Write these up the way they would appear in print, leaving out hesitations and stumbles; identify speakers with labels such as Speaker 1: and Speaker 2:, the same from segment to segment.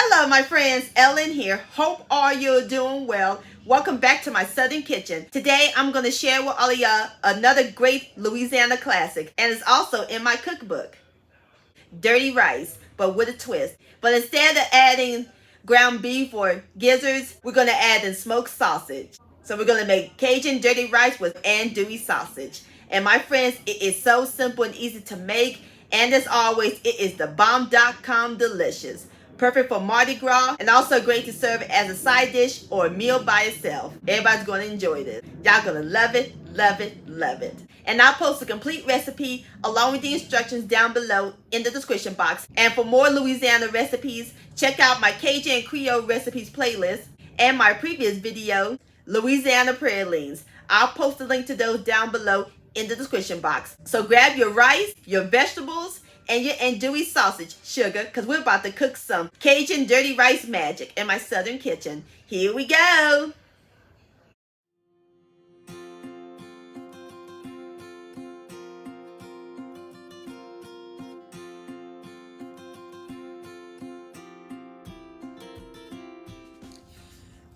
Speaker 1: Hello, my friends. Ellen here. Hope all you're doing well. Welcome back to my Southern Kitchen. Today, I'm going to share with all of y'all another great Louisiana classic, and it's also in my cookbook. Dirty rice, but with a twist. But instead of adding ground beef or gizzards, we're going to add in smoked sausage. So we're going to make Cajun dirty rice with andouille sausage. And my friends, it is so simple and easy to make. And as always, it is the bomb.com delicious. Perfect for Mardi Gras and also great to serve as a side dish or a meal by itself. Everybody's going to enjoy this. Y'all going to love it, love it, love it. And I'll post a complete recipe along with the instructions down below in the description box. And for more Louisiana recipes, check out my Cajun and Creole recipes playlist and my previous video, Louisiana pralines. I'll post a link to those down below in the description box. So grab your rice, your vegetables, and your andouille sausage, sugar, because we're about to cook some Cajun dirty rice magic in my Southern kitchen. Here we go.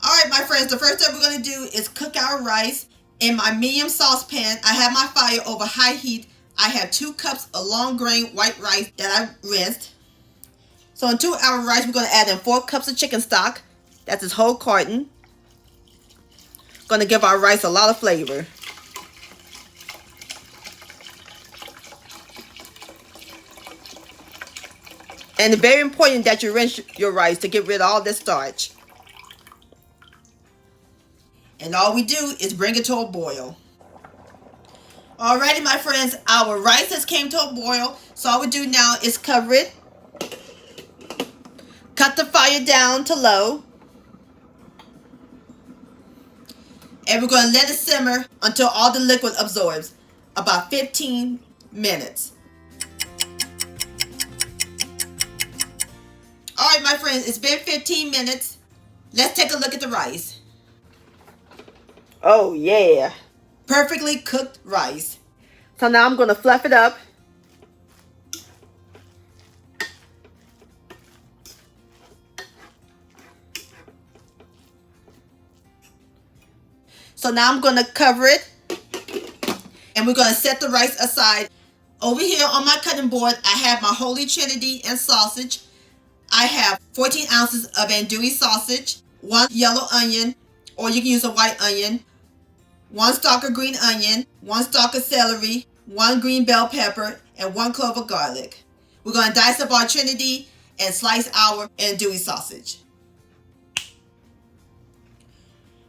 Speaker 1: Alright, my friends, the first step we're going to do is cook our rice. In my medium saucepan, I have my fire over high heat. I have 2 cups of long grain white rice that I rinsed. So into our rice, we're going to add in 4 cups of chicken stock. That's this whole carton. Going to give our rice a lot of flavor. And it's very important that you rinse your rice to get rid of all this starch. And all we do is bring it to a boil. Alrighty, my friends, our rice has came to a boil. So all we do now is cover it. Cut the fire down to low. And we're going to let it simmer until all the liquid absorbs. About 15 minutes. Alright, my friends, it's been 15 minutes. Let's take a look at the rice. Oh, yeah. Perfectly cooked rice. So now I'm going to fluff it up. So now I'm going to cover it. And we're going to set the rice aside. Over here on my cutting board, I have my Holy Trinity and sausage. I have 14 ounces of andouille sausage, 1 yellow onion, or you can use a white onion, 1 stalk of green onion, 1 stalk of celery, 1 green bell pepper, and 1 clove of garlic. We're going to dice up our Trinity and slice our andouille sausage.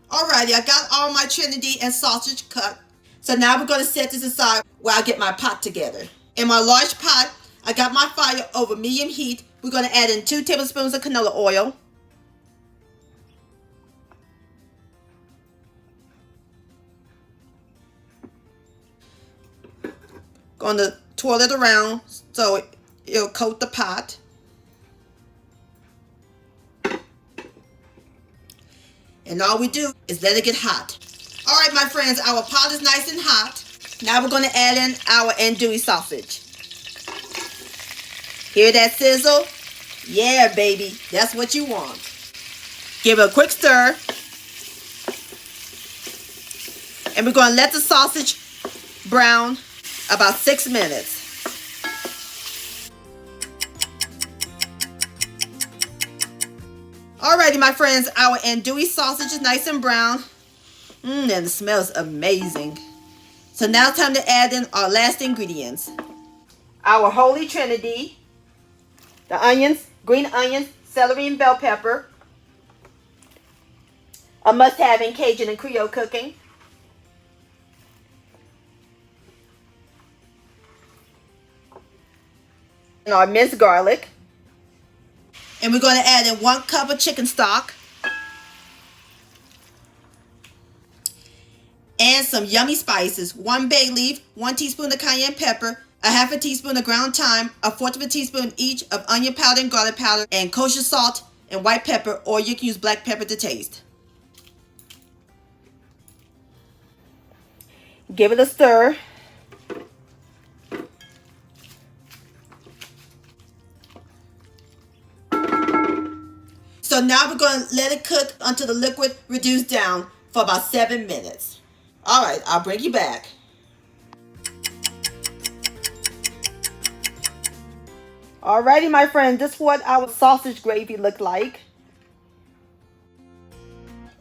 Speaker 1: Alrighty, I got all my Trinity and sausage cut. So now we're going to set this aside while I get my pot together. In my large pot, I got my fire over medium heat. We're going to add in 2 tablespoons of canola oil. Going to twirl it around so it'll coat the pot. And all we do is let it get hot. Alright, my friends, our pot is nice and hot. Now we're going to add in our andouille sausage. Hear that sizzle? Yeah, baby, that's what you want. Give it a quick stir. And we're going to let the sausage brown about 6 minutes. Alrighty, my friends, our andouille sausage is nice and brown. And it smells amazing. So now it's time to add in our last ingredients. Our Holy Trinity, the onions, green onions, celery, and bell pepper. A must-have in Cajun and Creole cooking. And our minced garlic. And we're going to add in 1 cup of chicken stock. And some yummy spices. 1 bay leaf, 1 teaspoon of cayenne pepper, a half a teaspoon of ground thyme, a fourth of a teaspoon each of onion powder and garlic powder, and kosher salt and white pepper, or you can use black pepper to taste. Give it a stir. So now we're going to let it cook until the liquid reduces down for about 7 minutes. All right, I'll bring you back. Alrighty, my friends, this is what our sausage gravy looked like.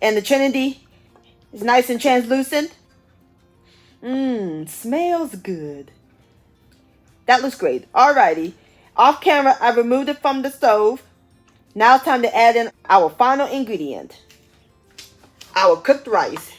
Speaker 1: And the Trinity is nice and translucent. Smells good. That looks great. Alrighty. Off camera, I removed it from the stove. Now it's time to add in our final ingredient. Our cooked rice.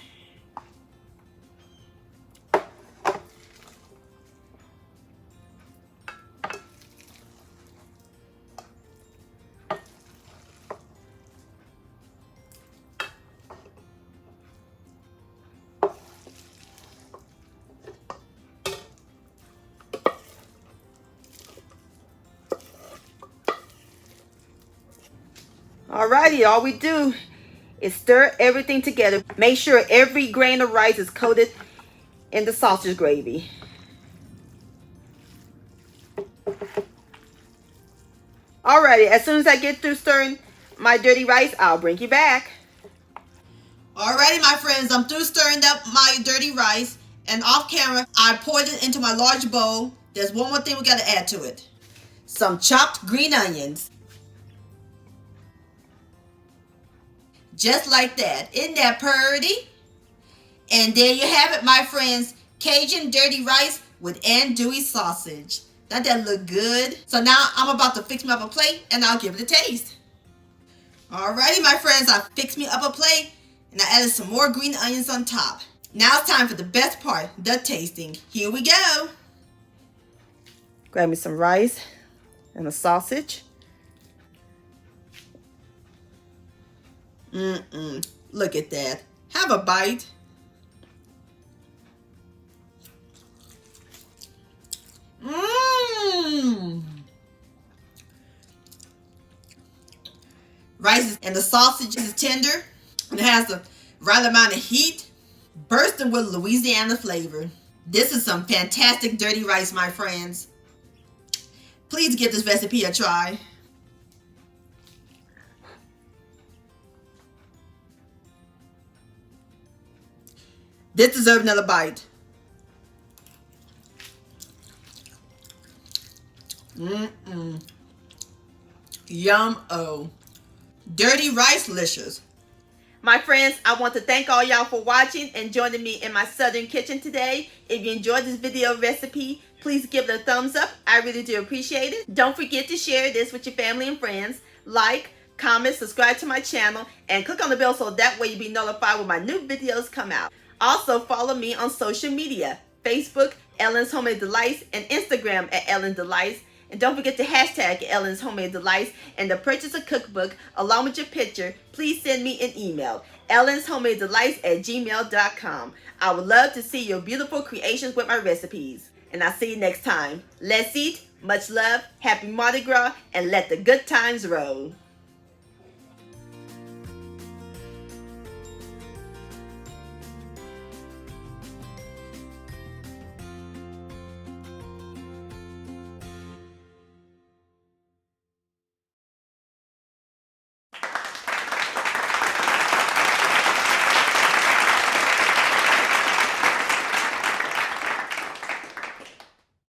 Speaker 1: Alrighty, all we do is stir everything together. Make sure every grain of rice is coated in the sausage gravy. Alrighty, as soon as I get through stirring my dirty rice, I'll bring you back. Alrighty, my friends, I'm through stirring up my dirty rice, and off camera, I poured it into my large bowl. There's one more thing we got to add to it. Some chopped green onions. Just like that. Isn't that pretty? And there you have it, my friends. Cajun Dirty Rice with Andouille Sausage. Doesn't that look good? So now I'm about to fix me up a plate and I'll give it a taste. Alrighty, my friends, I fixed me up a plate and I added some more green onions on top. Now it's time for the best part, the tasting. Here we go. Grab me some rice and a sausage. Look at that. Have a bite. Rice and the sausage is tender. It has the right amount of heat, bursting with Louisiana flavor. This is some fantastic dirty rice, my friends. Please give this recipe a try. This deserves another bite. Yum-o. Dirty rice-licious. My friends, I want to thank all y'all for watching and joining me in my southern kitchen today. If you enjoyed this video recipe, please give it a thumbs up. I really do appreciate it. Don't forget to share this with your family and friends. Like, comment, subscribe to my channel, and click on the bell so that way you'll be notified when my new videos come out. Also, follow me on social media, Facebook, Ellen's Homemade Delights, and Instagram at Ellen Delights. And don't forget to hashtag Ellen's Homemade Delights, and to purchase a cookbook along with your picture, please send me an email, ellenshomemadedelights@gmail.com. I would love to see your beautiful creations with my recipes. And I'll see you next time. Let's eat, much love, happy Mardi Gras, and let the good times roll.